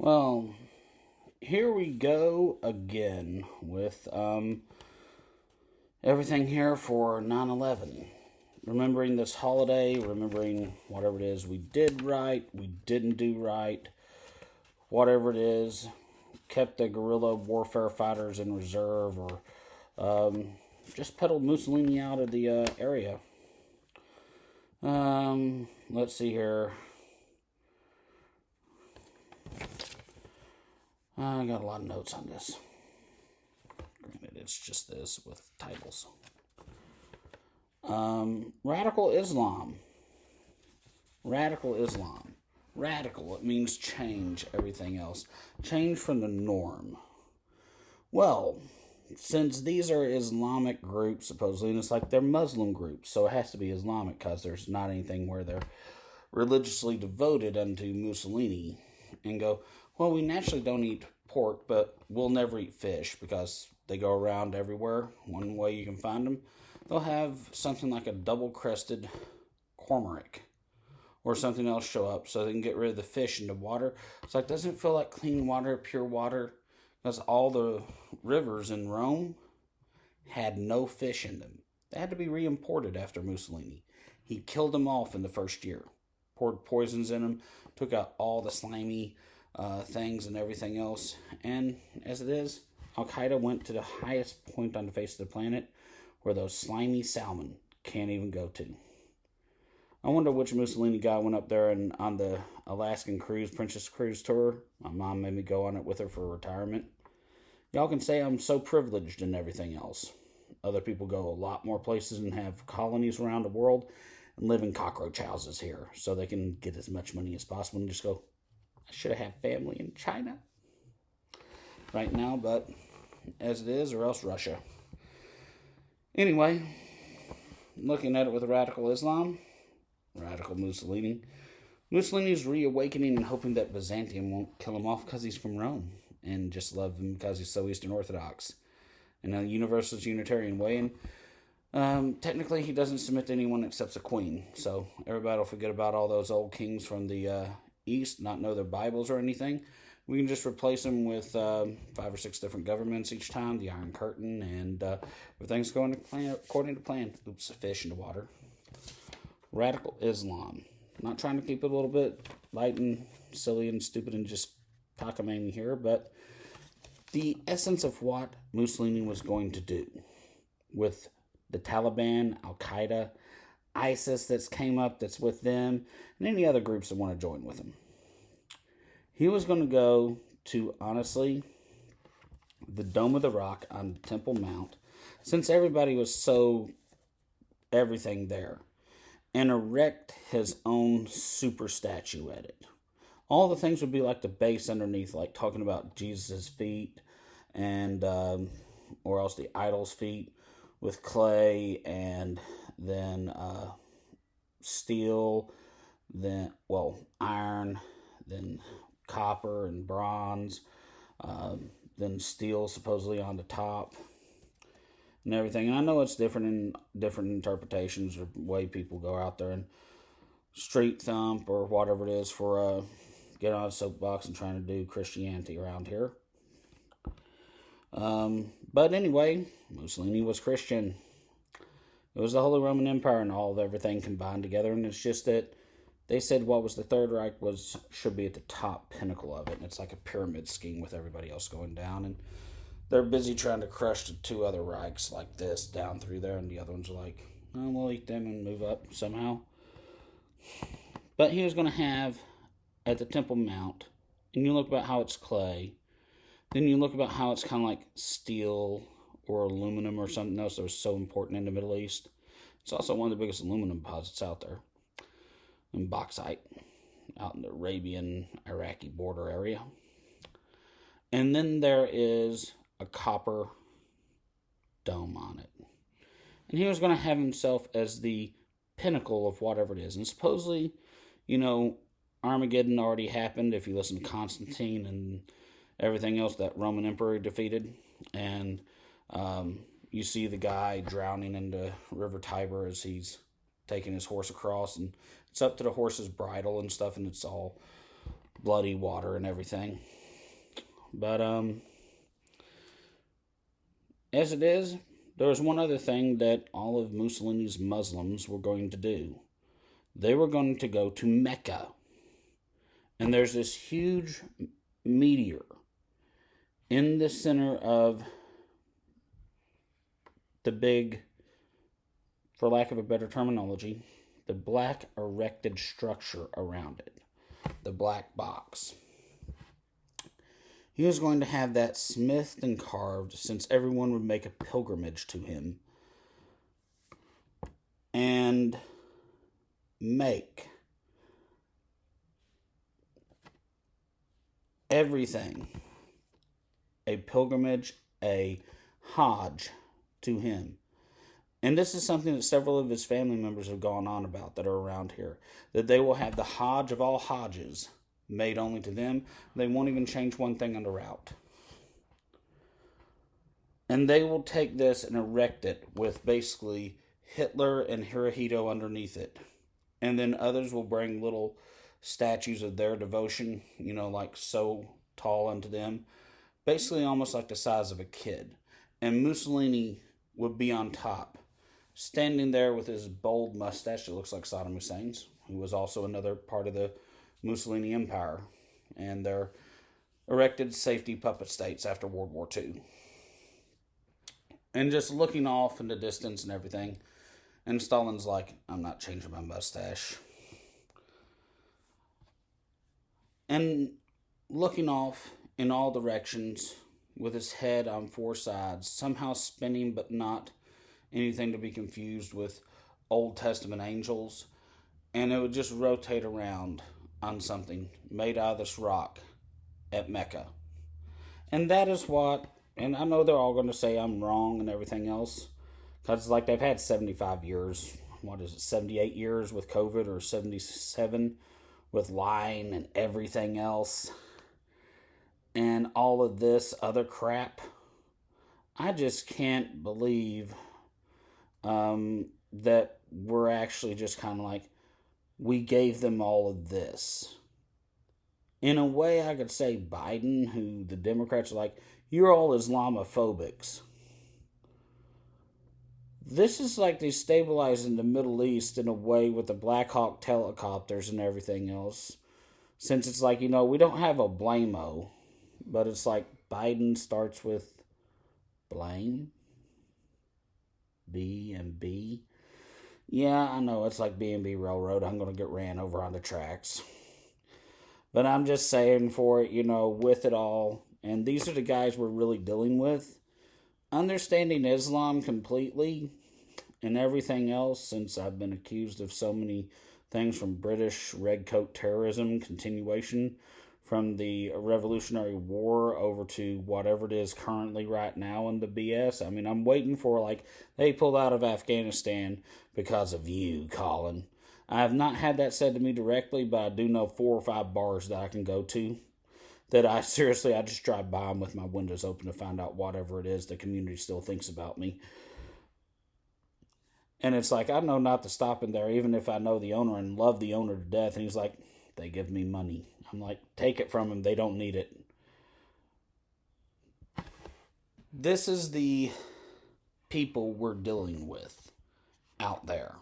Well, here we go again with everything here for 9/11. Remembering this holiday, remembering whatever it is we did right, we didn't do right, whatever it is, kept the guerrilla warfare fighters in reserve, or just peddled Mussolini out of the area. Let's see here. I got a lot of notes on this. Granted, it's just this with titles. Radical Islam. Radical Islam. Radical, it means change everything else. Change from the norm. Well, since these are Islamic groups, supposedly, and it's like they're Muslim groups, so it has to be Islamic because there's not anything where they're religiously devoted unto Mussolini and go, well, we naturally don't eat pork, but we'll never eat fish because they go around everywhere. One way you can find them, they'll have something like a double-crested cormorant or something else show up so they can get rid of the fish in the water. It's like, doesn't it feel like clean water, pure water? Because all the rivers in Rome had no fish in them. They had to be re-imported after Mussolini. He killed them off in the first year. Poured poisons in them, took out all the slimy things and everything else. And as it is, Qaida went to the highest point on the face of the planet where those slimy salmon can't even go to. I wonder which Mussolini guy went up there and on the Alaskan cruise, Princess Cruise tour. My mom made me go on it with her for retirement. Y'all can say I'm so privileged and everything else. Other people go a lot more places and have colonies around the world and live in cockroach houses here so they can get as much money as possible and just go, I should have had family in China right now, but as it is, or else Russia. Anyway, looking at it with radical Islam, radical Mussolini. Mussolini's reawakening and hoping that Byzantium won't kill him off because he's from Rome and just love him because he's so Eastern Orthodox in a Universalist Unitarian way. And technically, he doesn't submit to anyone except the Queen. So everybody will forget about all those old kings from the East, not know their Bibles or anything. We can just replace them with 5 or 6 different governments each time, the Iron Curtain, and everything's going to plan according to plan. Oops, a fish in the water. Radical Islam. Not trying to keep it a little bit light and silly and stupid and just cockamamie here, but the essence of what Mussolini was going to do with the Taliban, Al-Qaida, ISIS that's came up that's with them, and any other groups that want to join with him. He was going to go to, honestly, the Dome of the Rock on Temple Mount, since everybody was so everything there, and erect his own super statue at it. All the things would be like the base underneath, like talking about Jesus' feet, and or else the idol's feet with clay, and then steel, then, iron, then copper and bronze, then steel supposedly on the top, and everything. And I know it's different in different interpretations or way people go out there and street thump or whatever it is for get on a soapbox and trying to do Christianity around here. But anyway, Mussolini was Christian. It was the Holy Roman Empire and all of everything combined together, and it's just that they said what was the Third Reich should be at the top pinnacle of it, and it's like a pyramid scheme with everybody else going down, and they're busy trying to crush the 2 other Reichs like this down through there, and the other ones are like, oh, we'll eat them and move up somehow. But he was going to have at the Temple Mount, and you look about how it's clay, then you look about how it's kind of like steel or aluminum or something else that was so important in the Middle East. It's also one of the biggest aluminum deposits out there. And bauxite out in the Arabian, Iraqi border area. And then there is a copper dome on it. And he was going to have himself as the pinnacle of whatever it is. And supposedly, Armageddon already happened if you listen to Constantine and everything else that Roman emperor defeated. And you see the guy drowning in the River Tiber as he's taking his horse across, and it's up to the horse's bridle and stuff, and it's all bloody water and everything. But as it is, there was one other thing that all of Mussolini's Muslims were going to do. They were going to go to Mecca. And there's this huge meteor in the center of the big, for lack of a better terminology, the black erected structure around it. The black box. He was going to have that smithed and carved, since everyone would make a pilgrimage to him, and make everything a pilgrimage, a hadj to him. And this is something that several of his family members have gone on about that are around here. That they will have the Hajj of all Hajjes made only to them. They won't even change one thing on the route. And they will take this and erect it with basically Hitler and Hirohito underneath it. And then others will bring little statues of their devotion, like so tall unto them. Basically almost like the size of a kid. And Mussolini would be on top, standing there with his bold mustache that looks like Saddam Hussein's, who was also another part of the Mussolini Empire, and their erected safety puppet states after World War II. And just looking off in the distance and everything, and Stalin's like, I'm not changing my mustache. And looking off in all directions, with his head on four sides, somehow spinning but not anything to be confused with Old Testament angels, and it would just rotate around on something made out of this rock at Mecca. And that is what, and I know they're all going to say I'm wrong and everything else, because like they've had 75 years, 78 years with COVID, or 77 with lying and everything else, and all of this other crap. I just can't believe that we're actually just kind of like, we gave them all of this. In a way, I could say Biden, who the Democrats are like, you're all Islamophobics. This is like destabilizing the Middle East in a way with the Black Hawk helicopters and everything else. Since it's like, we don't have a blameo, but it's like Biden starts with blame. B and B. Yeah, I know, it's like B&B Railroad. I'm going to get ran over on the tracks. But I'm just saying for it, with it all. And these are the guys we're really dealing with. Understanding Islam completely and everything else, since I've been accused of so many things, from British red coat terrorism, continuation from the Revolutionary War over to whatever it is currently right now in the BS. I mean, I'm waiting for, they pulled out of Afghanistan because of you, Colin. I have not had that said to me directly, but I do know 4 or 5 bars that I can go to that I just drive by them with my windows open to find out whatever it is the community still thinks about me. And it's like, I know not to stop in there, even if I know the owner and love the owner to death. And he's like, they give me money. I'm like, take it from them. They don't need it. This is the people we're dealing with out there.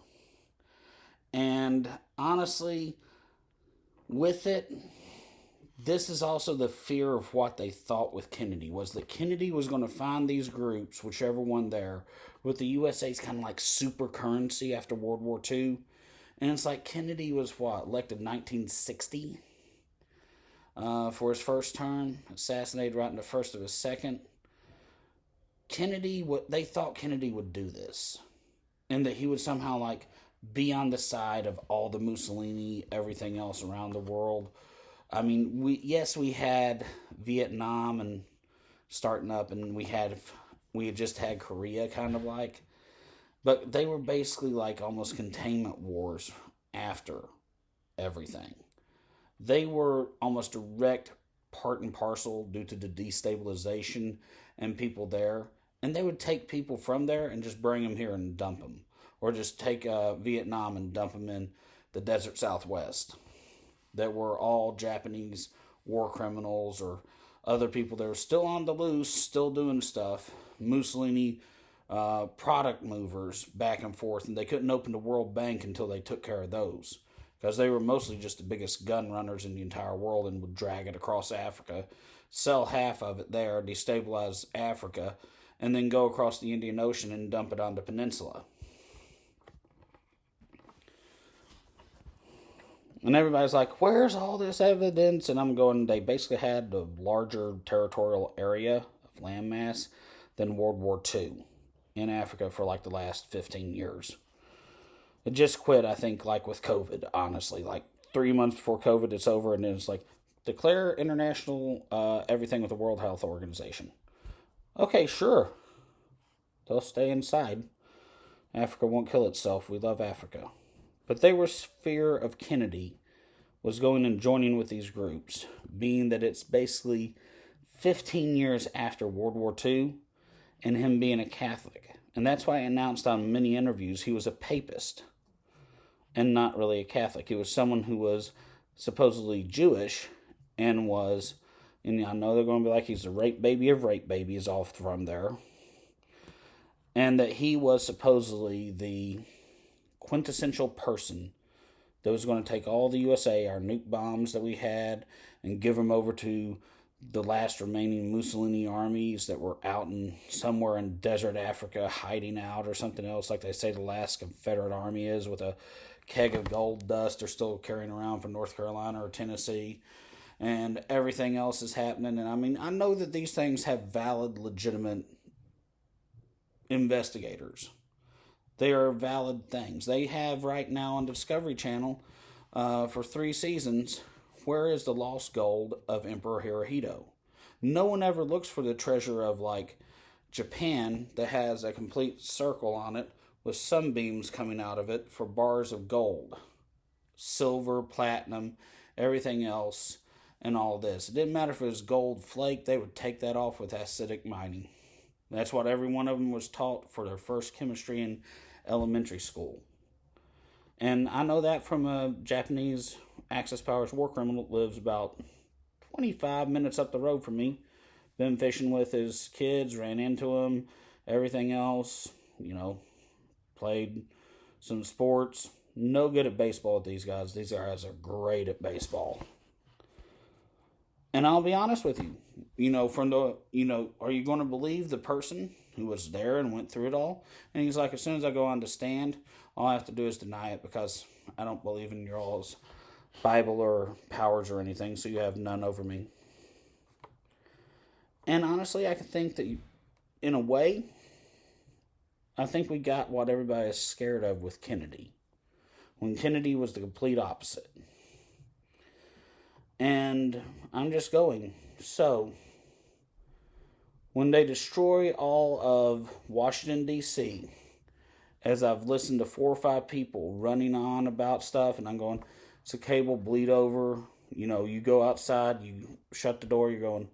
And honestly, with it, this is also the fear of what they thought with Kennedy, was that Kennedy was going to find these groups, whichever one there, with the USA's kind of like super currency after World War II. And it's like Kennedy was elected in 1960 for his first term, assassinated right in the first of his second. They thought Kennedy would do this, and that he would somehow be on the side of all the Mussolini, everything else around the world. I mean, we had Vietnam and starting up, and we had just had Korea kind of but they were basically almost containment wars after everything. They were almost direct part and parcel due to the destabilization and people there. And they would take people from there and just bring them here and dump them. Or just take Vietnam and dump them in the desert Southwest. that were all Japanese war criminals or other people that were still on the loose, still doing stuff. Mussolini product movers back and forth, and they couldn't open the World Bank until they took care of those, because they were mostly just the biggest gun runners in the entire world and would drag it across Africa, sell half of it there, destabilize Africa, and then go across the Indian Ocean and dump it on the peninsula. And everybody's like, where's all this evidence? And I'm going, they basically had a larger territorial area of landmass than World War II in Africa for like the last 15 years. It just quit, I think, like with COVID, honestly. Like 3 months before COVID, it's over, and then it's like, declare international everything with the World Health Organization. Okay, sure. They'll stay inside. Africa won't kill itself. We love Africa. But they were fear of Kennedy was going and joining with these groups, being that it's basically 15 years after World War II and him being a Catholic. And that's why I announced on many interviews he was a papist and not really a Catholic. He was someone who was supposedly Jewish and was, and I know they're going to be like, he's the rape baby of rape babies off from there. And that he was supposedly the quintessential person that was going to take all the USA, our nuke bombs that we had, and give them over to the last remaining Mussolini armies that were out in somewhere in desert Africa hiding out or something else, like they say the last Confederate army is, with a keg of gold dust they're still carrying around from North Carolina or Tennessee, and everything else is happening. And I mean, I know that these things have valid, legitimate investigators. They are valid things. They have right now on the Discovery Channel for 3 seasons, where is the lost gold of Emperor Hirohito? No one ever looks for the treasure of, like, Japan that has a complete circle on it with sunbeams coming out of it for bars of gold. Silver, platinum, everything else, and all this. It didn't matter if it was gold flake, they would take that off with acidic mining. That's what every one of them was taught for their first chemistry in elementary school. And I know that from a Japanese Axis Powers war criminal that lives about 25 minutes up the road from me. Been fishing with his kids, ran into him, everything else, played some sports. No good at baseball with these guys. These guys are great at baseball. And I'll be honest with you, are you going to believe the person who was there and went through it all? And he's like, as soon as I go on the stand, all I have to do is deny it because I don't believe in your all's Bible or powers or anything, so you have none over me. And honestly, I can think that, in a way, I think we got what everybody is scared of with Kennedy, when Kennedy was the complete opposite. And I'm just going, so when they destroy all of Washington, D.C., as I've listened to 4 or 5 people running on about stuff, and I'm going, it's a cable bleed over. You go outside, you shut the door, you're going,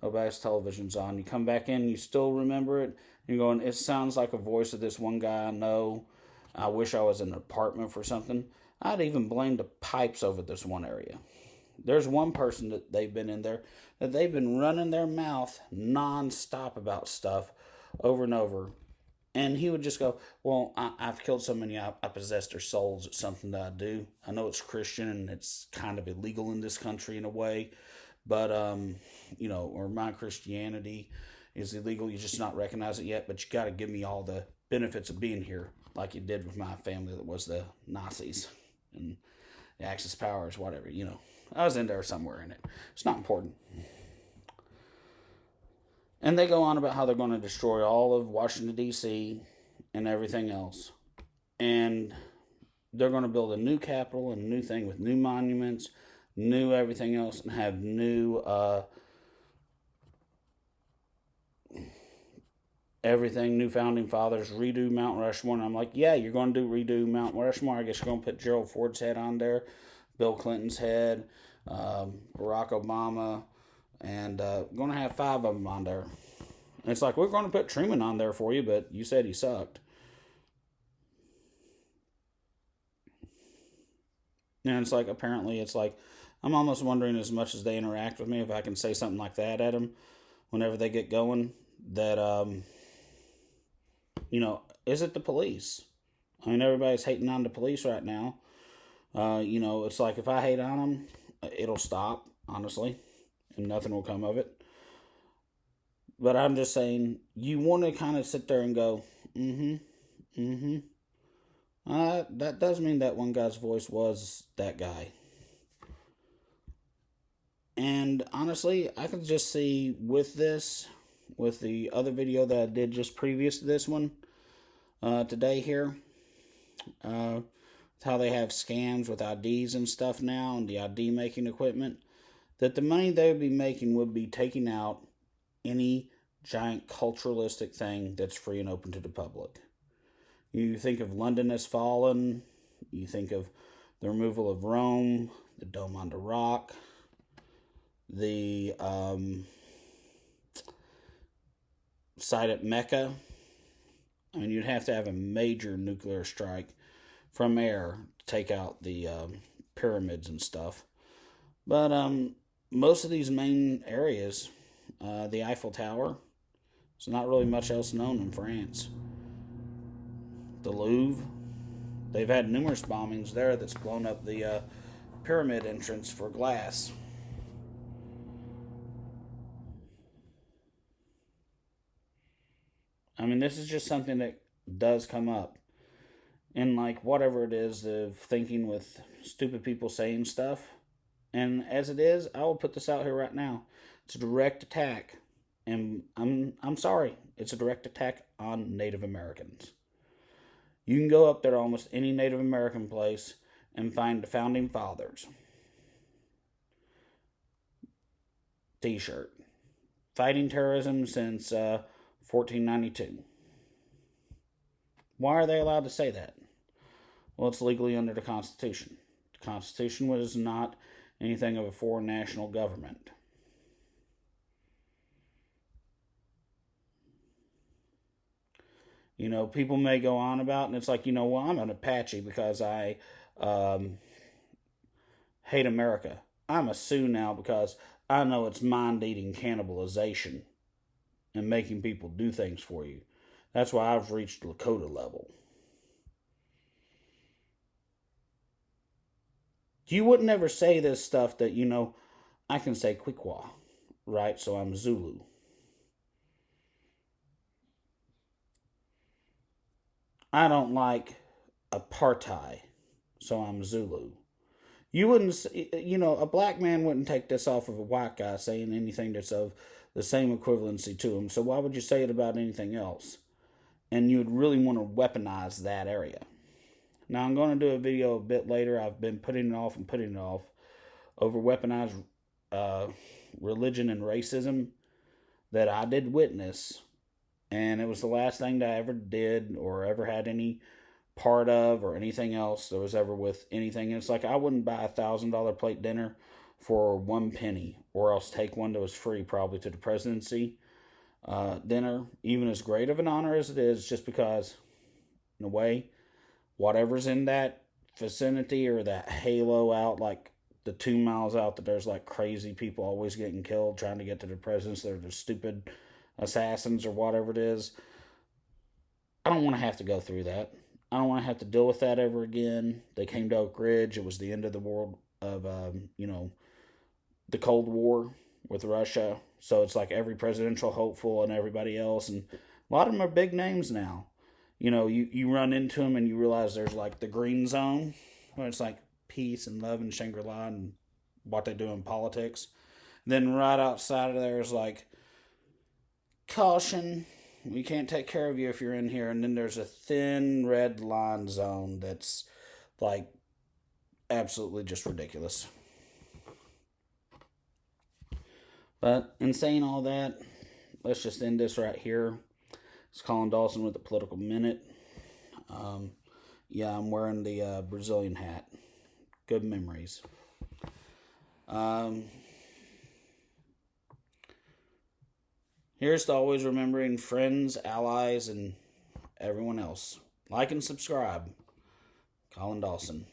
nobody's television's on. You come back in, you still remember it. You're going, it sounds like a voice of this one guy I know. I wish I was in an apartment for something. I'd even blame the pipes over this one area. There's one person that they've been in there, that they've been running their mouth non-stop about stuff over and over. And he would just go, well, I've killed so many, I possess their souls. It's something that I do. I know it's Christian and it's kind of illegal in this country in a way. But, or my Christianity is illegal. You just not recognize it yet. But you got to give me all the benefits of being here, like you did with my family that was the Nazis and the Axis powers, whatever, I was in there somewhere in it. It's not important. And they go on about how they're going to destroy all of Washington, D.C. and everything else. And they're going to build a new capitol and a new thing with new monuments, new everything else, and have new everything, new founding fathers, redo Mount Rushmore. And I'm like, yeah, you're going to redo Mount Rushmore. I guess you're going to put Gerald Ford's head on there, Bill Clinton's head, Barack Obama, and going to have 5 of them on there. And it's like, we're going to put Truman on there for you, but you said he sucked. And it's like, apparently, it's like, I'm almost wondering, as much as they interact with me, if I can say something like that at them whenever they get going, that, is it the police? I mean, everybody's hating on the police right now. It's like, if I hate on them, it'll stop, honestly, and nothing will come of it. But I'm just saying, you want to kind of sit there and go, that does mean that one guy's voice was that guy. And honestly, I can just see with the other video that I did just previous to this one, today here, how they have scams with IDs and stuff now, and the ID making equipment, that the money they would be making would be taking out any giant culturalistic thing that's free and open to the public. You think of London Has Fallen, you think of the removal of Rome, the Dome on the Rock, the site at Mecca. I mean, you'd have to have a major nuclear strike from air to take out the pyramids and stuff. But most of these main areas, the Eiffel Tower, there's not really much else known in France. The Louvre, they've had numerous bombings there that's blown up the pyramid entrance for glass. I mean, this is just something that does come up. And like, whatever it is of thinking with stupid people saying stuff. And as it is, I will put this out here right now. It's a direct attack. And I'm sorry, it's a direct attack on Native Americans. You can go up there to almost any Native American place and find the Founding Fathers t-shirt. Fighting terrorism since 1492. Why are they allowed to say that? Well, it's legally under the Constitution. The Constitution was not anything of a foreign national government. People may go on about, and it's like, well, I'm an Apache because I hate America. I'm a Sioux now because I know it's mind-eating cannibalization and making people do things for you. That's why I've reached Lakota level. You would never say this stuff that, I can say Quechua, right? So I'm Zulu. I don't like apartheid, so I'm Zulu. You wouldn't, a black man wouldn't take this off of a white guy saying anything that's of the same equivalency to him. So why would you say it about anything else? And you would really want to weaponize that area. Now, I'm going to do a video a bit later. I've been putting it off over weaponized religion and racism that I did witness. And it was the last thing that I ever did or ever had any part of or anything else that was ever with anything. And it's like, I wouldn't buy a $1,000 plate dinner for 1 penny, or else take one that was free probably to the presidency dinner, even as great of an honor as it is, just because, in a way, whatever's in that vicinity or that halo out, like the 2 miles out, that there's like crazy people always getting killed trying to get to the presidents. They're the stupid assassins or whatever it is. I don't want to have to go through that. I don't want to have to deal with that ever again. They came to Oak Ridge. It was the end of the world of, the Cold War with Russia. So it's like every presidential hopeful and everybody else. And a lot of them are big names now. You run into them and you realize there's like the green zone, where it's like peace and love and Shangri-La and what they do in politics. Then right outside of there is like, caution, we can't take care of you if you're in here. And then there's a thin red line zone that's like absolutely just ridiculous. But in saying all that, let's just end this right here. It's Colin Dawson with the Political Minute. I'm wearing the Brazilian hat. Good memories. Here's to always remembering friends, allies, and everyone else. Like and subscribe. Colin Dawson.